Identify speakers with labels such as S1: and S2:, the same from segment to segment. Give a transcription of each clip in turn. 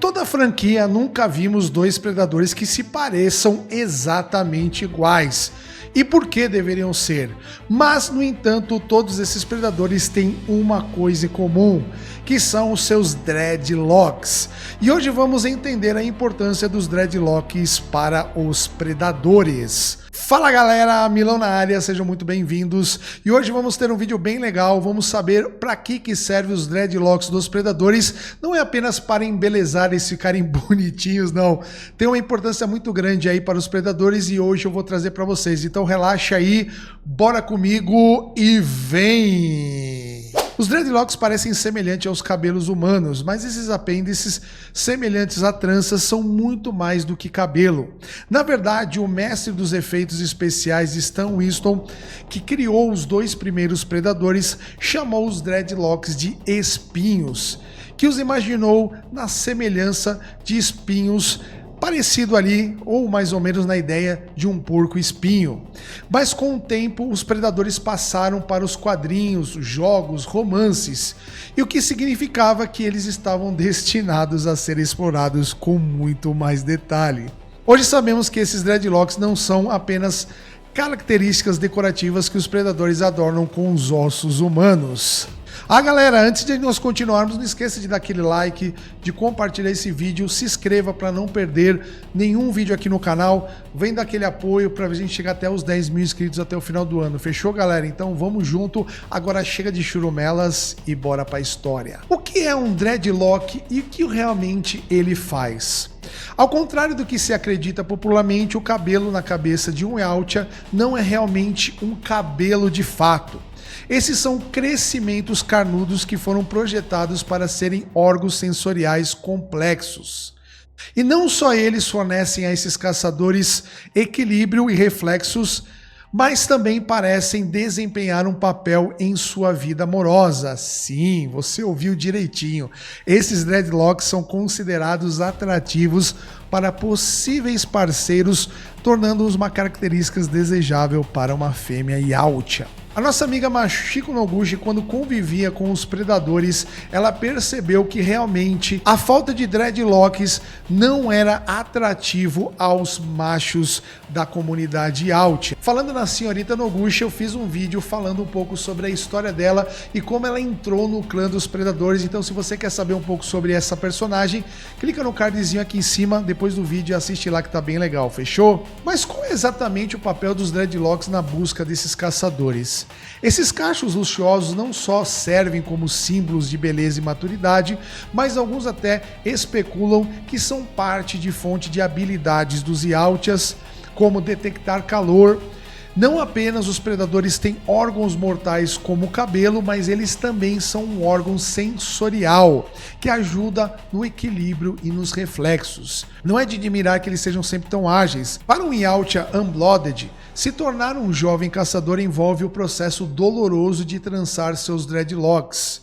S1: toda a franquia, nunca vimos dois predadores que se pareçam exatamente iguais. E por que deveriam ser? Mas, no entanto, todos esses predadores têm uma coisa em comum, que são os seus dreadlocks. E hoje vamos entender a importância dos dreadlocks para os predadores. Fala galera, Milão na área, sejam muito bem-vindos. E hoje vamos ter um vídeo bem legal, vamos saber para que servem os dreadlocks dos predadores. Não é apenas para embelezar eles ficarem bonitinhos, não. Tem uma importância muito grande aí para os predadores e hoje eu vou trazer para vocês. Então relaxa aí, bora comigo e vem! Os dreadlocks parecem semelhantes aos cabelos humanos, mas esses apêndices semelhantes a tranças são muito mais do que cabelo. Na verdade, o mestre dos efeitos especiais Stan Winston, que criou os dois primeiros predadores, chamou os dreadlocks de espinhos, que os imaginou na semelhança de espinhos, parecido ali, ou mais ou menos na ideia de um porco-espinho. Mas com o tempo, os predadores passaram para os quadrinhos, jogos, romances, e o que significava que eles estavam destinados a ser explorados com muito mais detalhe. Hoje sabemos que esses dreadlocks não são apenas características decorativas que os predadores adornam com os ossos humanos. Galera, antes de nós continuarmos, não esqueça de dar aquele like, de compartilhar esse vídeo, se inscreva para não perder nenhum vídeo aqui no canal, vem dar aquele apoio para a gente chegar até os 10 mil inscritos até o final do ano, fechou galera? Então vamos junto, agora chega de churumelas e bora para a história. O que é um dreadlock e o que realmente ele faz? Ao contrário do que se acredita popularmente, o cabelo na cabeça de um Yautja não é realmente um cabelo de fato. Esses são crescimentos carnudos que foram projetados para serem órgãos sensoriais complexos. E não só eles fornecem a esses caçadores equilíbrio e reflexos, mas também parecem desempenhar um papel em sua vida amorosa. Sim, você ouviu direitinho. Esses dreadlocks são considerados atrativos para possíveis parceiros, tornando-os uma característica desejável para uma fêmea Yautja. A nossa amiga Machiko Noguchi, quando convivia com os predadores, ela percebeu que realmente a falta de dreadlocks não era atrativo aos machos da comunidade Yautja. Falando na senhorita Noguchi, eu fiz um vídeo falando um pouco sobre a história dela e como ela entrou no clã dos predadores. Então, se você quer saber um pouco sobre essa personagem, clica no cardzinho aqui em cima, depois do vídeo, e assiste lá que tá bem legal, fechou? Mas qual é exatamente o papel dos dreadlocks na busca desses caçadores? Esses cachos luxuosos não só servem como símbolos de beleza e maturidade, mas alguns até especulam que são parte de fonte de habilidades dos Yautjas, como detectar calor. Não apenas os predadores têm órgãos mortais como o cabelo, mas eles também são um órgão sensorial, que ajuda no equilíbrio e nos reflexos. Não é de admirar que eles sejam sempre tão ágeis. Para um Yautja Unblooded, se tornar um jovem caçador envolve o processo doloroso de trançar seus dreadlocks.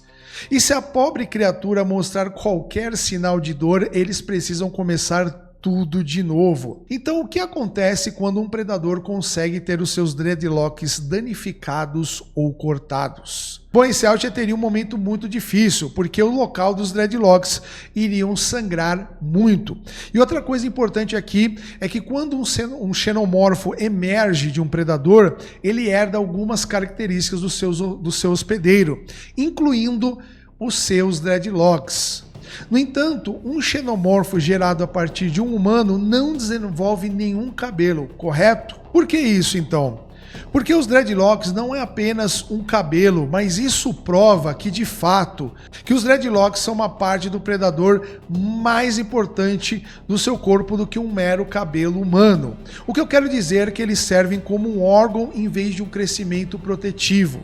S1: E se a pobre criatura mostrar qualquer sinal de dor, eles precisam começar tudo de novo. Então o que acontece quando um predador consegue ter os seus dreadlocks danificados ou cortados? Bom, esse Yautja teria um momento muito difícil, porque o local dos dreadlocks iriam sangrar muito. E outra coisa importante aqui é que quando um xenomorfo emerge de um predador, ele herda algumas características do seu hospedeiro, incluindo os seus dreadlocks. No entanto, um xenomorfo gerado a partir de um humano não desenvolve nenhum cabelo, correto? Por que isso então? Porque os dreadlocks não é apenas um cabelo, mas isso prova que de fato, que os dreadlocks são uma parte do predador mais importante do seu corpo do que um mero cabelo humano. O que eu quero dizer é que eles servem como um órgão em vez de um crescimento protetivo.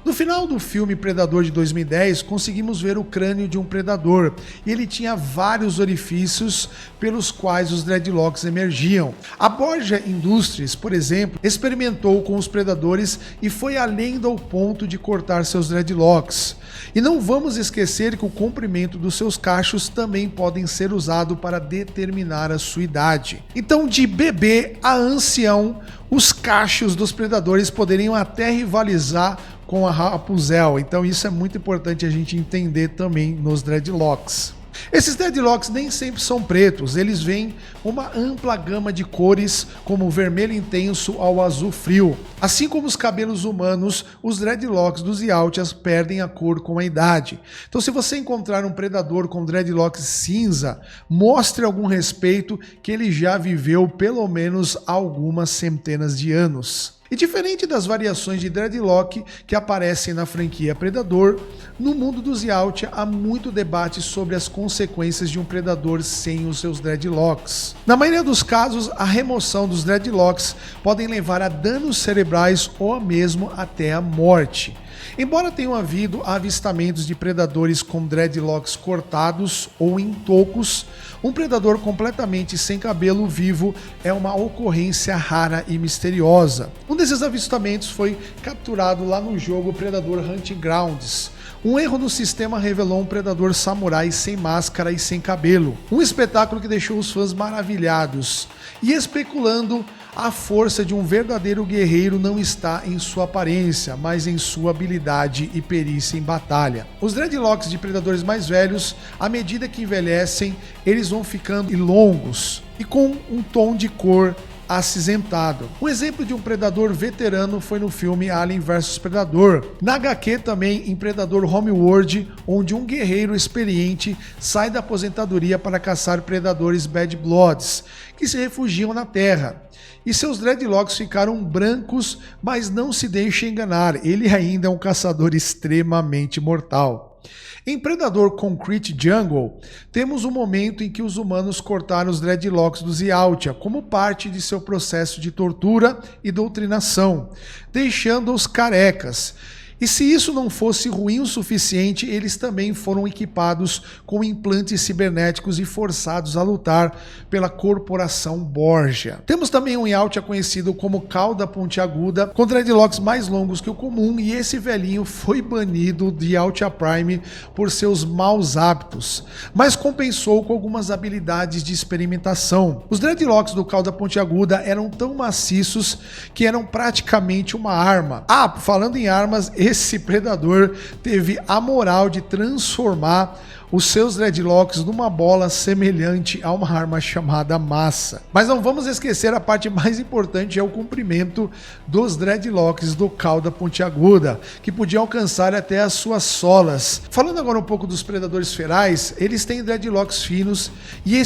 S1: No final do filme Predador de 2010, conseguimos ver o crânio de um predador e ele tinha vários orifícios pelos quais os dreadlocks emergiam. A Borgia Industries, por exemplo, experimentou com os predadores e foi além do ponto de cortar seus dreadlocks. E não vamos esquecer que o comprimento dos seus cachos também podem ser usado para determinar a sua idade. Então, de bebê a ancião, os cachos dos predadores poderiam até rivalizar com a Rapunzel. Então isso é muito importante a gente entender também nos dreadlocks. Esses dreadlocks nem sempre são pretos, eles vêm uma ampla gama de cores, como o vermelho intenso ao azul frio. Assim como os cabelos humanos, os dreadlocks dos Yautjas perdem a cor com a idade. Então, se você encontrar um predador com dreadlocks cinza, mostre algum respeito que ele já viveu pelo menos algumas centenas de anos. E diferente das variações de dreadlock que aparecem na franquia Predador, no mundo dos Yautja há muito debate sobre as consequências de um predador sem os seus dreadlocks. Na maioria dos casos, a remoção dos dreadlocks podem levar a danos cerebrais ou mesmo até a morte. Embora tenham havido avistamentos de predadores com dreadlocks cortados ou em tocos, um predador completamente sem cabelo vivo é uma ocorrência rara e misteriosa. Um desses avistamentos foi capturado lá no jogo Predador Hunting Grounds. Um erro no sistema revelou um predador samurai sem máscara e sem cabelo. Um espetáculo que deixou os fãs maravilhados e especulando a força de um verdadeiro guerreiro não está em sua aparência, mas em sua habilidade e perícia em batalha. Os dreadlocks de predadores mais velhos, à medida que envelhecem, eles vão ficando longos e com um tom de cor acinzentado. Um exemplo de um predador veterano foi no filme Alien vs Predador. Na HQ também em Predador Homeworld, onde um guerreiro experiente sai da aposentadoria para caçar predadores Bad Bloods, que se refugiam na Terra. E seus dreadlocks ficaram brancos, mas não se deixe enganar, ele ainda é um caçador extremamente mortal. Em Predador Concrete Jungle, temos um momento em que os humanos cortaram os dreadlocks dos Yautja como parte de seu processo de tortura e doutrinação, deixando-os carecas. E se isso não fosse ruim o suficiente, eles também foram equipados com implantes cibernéticos e forçados a lutar pela corporação Borgia. Temos também um Yautja conhecido como Cauda Pontiaguda, com dreadlocks mais longos que o comum, e esse velhinho foi banido de Yautja Prime por seus maus hábitos, mas compensou com algumas habilidades de experimentação. Os dreadlocks do Cauda Pontiaguda eram tão maciços que eram praticamente uma arma. Falando em armas, esse predador teve a moral de transformar os seus dreadlocks numa bola semelhante a uma arma chamada massa. Mas não vamos esquecer a parte mais importante, é o comprimento dos dreadlocks do Cauda Pontiaguda, que podia alcançar até as suas solas. Falando agora um pouco dos predadores ferais, eles têm dreadlocks finos e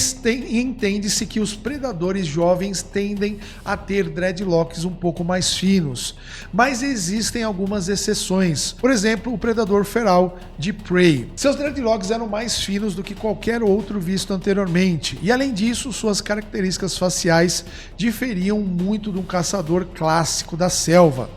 S1: entende-se que os predadores jovens tendem a ter dreadlocks um pouco mais finos. Mas existem algumas exceções. Por exemplo, o predador feral de Prey. Seus dreadlocks eram mais finos do que qualquer outro visto anteriormente, e além disso, suas características faciais diferiam muito de um caçador clássico da selva.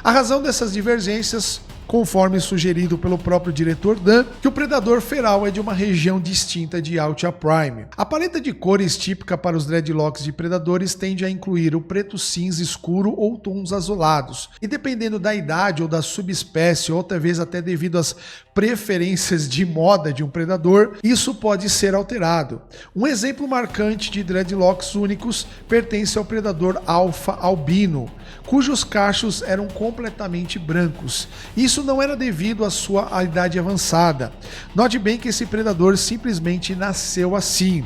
S1: A razão dessas divergências, conforme sugerido pelo próprio diretor Dan, que o predador feral é de uma região distinta de Yautja Prime. A paleta de cores típica para os dreadlocks de predadores tende a incluir o preto cinza escuro ou tons azulados, e dependendo da idade ou da subespécie, ou talvez até devido às preferências de moda de um predador, isso pode ser alterado. Um exemplo marcante de dreadlocks únicos pertence ao predador alfa albino, cujos cachos eram completamente brancos. Isso não era devido à sua idade avançada. Note bem que esse predador simplesmente nasceu assim.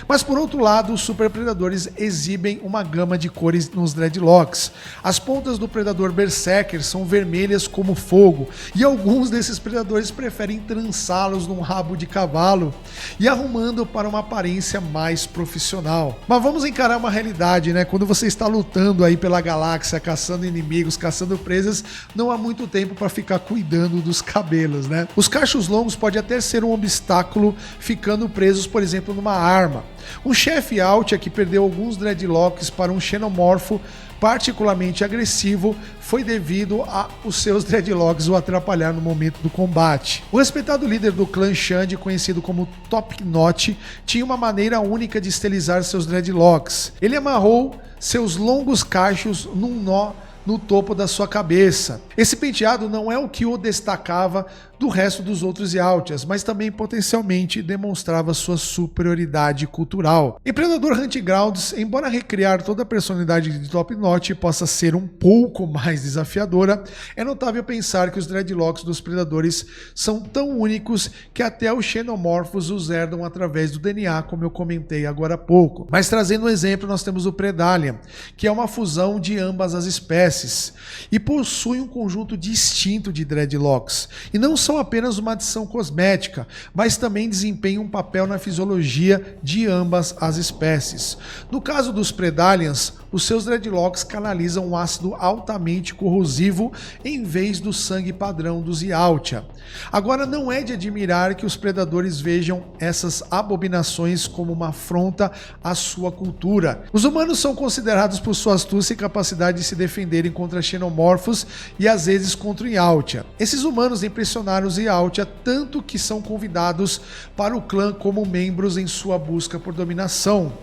S1: Mas por outro lado, os super predadores exibem uma gama de cores nos dreadlocks. As pontas do predador berserker são vermelhas como fogo, e alguns desses predadores preferem trançá-los num rabo de cavalo e arrumando para uma aparência mais profissional. Mas vamos encarar uma realidade, né? Quando você está lutando aí pela galáxia, caçando inimigos, caçando presas, não há muito tempo para ficar cuidando dos cabelos, né? Os cachos longos podem até ser um obstáculo, ficando presos, por exemplo, numa arma. Um chefe Yautja que perdeu alguns dreadlocks para um xenomorfo particularmente agressivo foi devido a os seus dreadlocks o atrapalhar no momento do combate. O respeitado líder do clã Xande, conhecido como Top Knot, tinha uma maneira única de estilizar seus dreadlocks. Ele amarrou seus longos cachos num nó no topo da sua cabeça. Esse penteado não é o que o destacava do resto dos outros Yautjas, mas também potencialmente demonstrava sua superioridade cultural. Em Predador Hunting Grounds, embora recriar toda a personalidade de Top Notch possa ser um pouco mais desafiadora, é notável pensar que os dreadlocks dos predadores são tão únicos que até os xenomorfos os herdam através do DNA, como eu comentei agora há pouco. Mas trazendo um exemplo, nós temos o Predalien, que é uma fusão de ambas as espécies e possui um conjunto distinto de dreadlocks. E não são apenas uma adição cosmética, mas também desempenham um papel na fisiologia de ambas as espécies. No caso dos Predaliens, os seus dreadlocks canalizam um ácido altamente corrosivo em vez do sangue padrão dos Yautja. Agora, não é de admirar que os predadores vejam essas abominações como uma afronta à sua cultura. Os humanos são considerados por sua astúcia e capacidade de se defenderem contra xenomorfos e às vezes contra o Yautja. Esses humanos impressionaram os Yautja tanto que são convidados para o clã como membros em sua busca por dominação.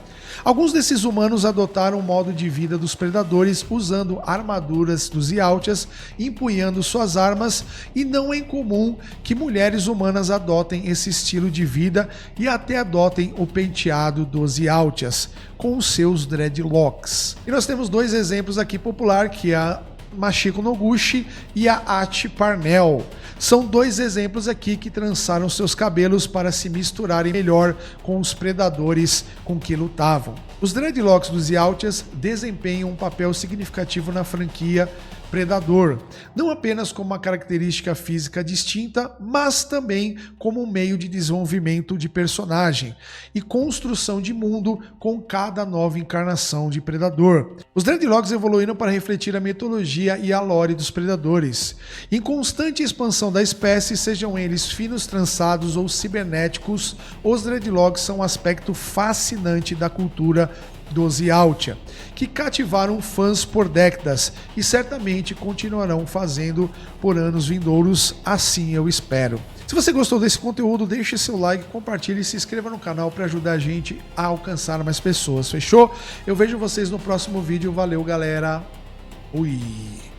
S1: Alguns desses humanos adotaram o modo de vida dos predadores usando armaduras dos Yautjas, empunhando suas armas, e não é incomum que mulheres humanas adotem esse estilo de vida e até adotem o penteado dos Yautjas com os seus dreadlocks. E nós temos dois exemplos aqui popular, que é a Machiko Noguchi e a Ati Parnell. São dois exemplos aqui que trançaram seus cabelos para se misturarem melhor com os predadores com que lutavam. Os dreadlocks dos Yautjas desempenham um papel significativo na franquia Predador, não apenas como uma característica física distinta, mas também como um meio de desenvolvimento de personagem e construção de mundo com cada nova encarnação de Predador. Os dreadlocks evoluíram para refletir a mitologia e a lore dos predadores. Em constante expansão da espécie, sejam eles finos trançados ou cibernéticos, os dreadlocks são um aspecto fascinante da cultura dos Yautja, que cativaram fãs por décadas e certamente continuarão fazendo por anos vindouros, assim eu espero. Se você gostou desse conteúdo, deixe seu like, compartilhe e se inscreva no canal para ajudar a gente a alcançar mais pessoas, fechou? Eu vejo vocês no próximo vídeo, valeu galera, fui!